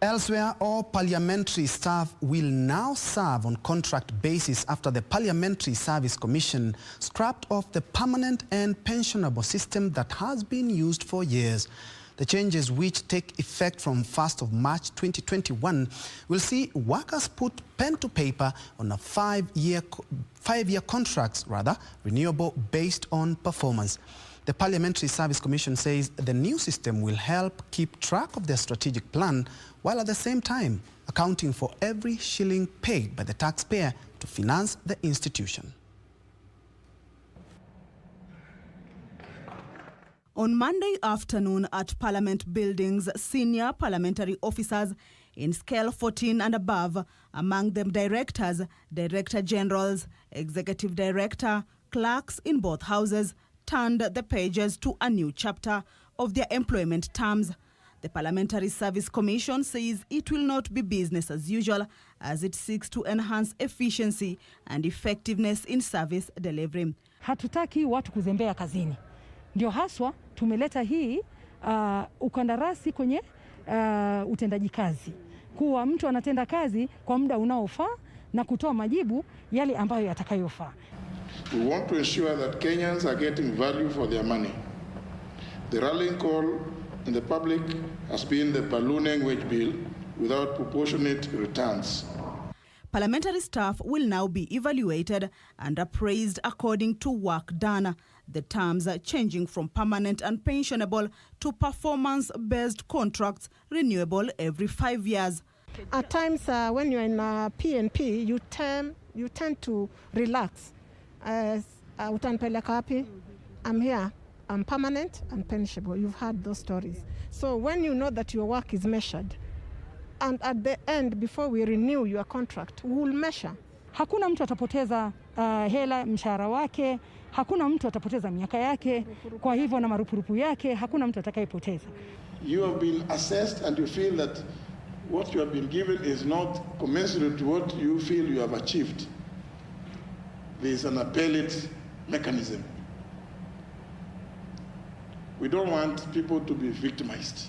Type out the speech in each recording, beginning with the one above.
Elsewhere, all parliamentary staff will now serve on contract basis after the Parliamentary Service Commission scrapped off the permanent and pensionable system that has been used for years. The changes, which take effect from 1st of March 2021, will see workers put pen to paper on a five-year contracts, renewable based on performance. The Parliamentary Service Commission says the new system will help keep track of their strategic plan while at the same time accounting for every shilling paid by the taxpayer to finance the institution. On Monday afternoon at Parliament buildings, senior parliamentary officers in scale 14 and above, among them directors, director generals, executive director, clerks in both houses, turned the pages to a new chapter of their employment terms. The Parliamentary Service Commission says it will not be business as usual as it seeks to enhance efficiency and effectiveness in service delivery. Hatutaki watu kuzembea kazini. Ndio haswa tumeleta hii ukandarasi kwenye utendaji kazi. Kuwa mtu anatenda kazi kwa muda unaofaa na kutoa majibu yale ambayo yatakayofaa. We want to ensure that Kenyans are getting value for their money. The rallying call in the public has been the ballooning wage bill without proportionate returns. Parliamentary staff will now be evaluated and appraised according to work done. The terms are changing from permanent and pensionable to performance-based contracts renewable every 5 years. At times when you're in PNP, you tend to relax. I'm here, I'm permanent and pensionable. You've heard those stories. So when you know that your work is measured, and at the end, before we renew your contract, we will measure. Hakuna mtu atapoteza hela mshahara wake, hakuna mtu atapoteza miaka yake, kwa hivyo na marupurupu yake, hakuna mtu atakayepoteza. You have been assessed and you feel that what you have been given is not commensurate to what you feel you have achieved. There is an appellate mechanism. We don't want people to be victimized.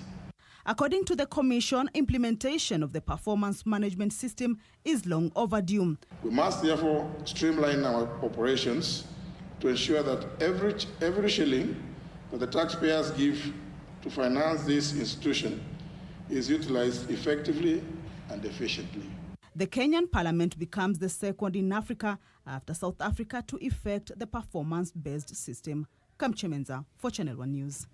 According to the Commission, implementation of the performance management system is long overdue. We must therefore streamline our operations to ensure that every shilling that the taxpayers give to finance this institution is utilized effectively and efficiently. The Kenyan Parliament becomes the second in Africa after South Africa to effect the performance-based system. Kamchemenza for Channel 1 News.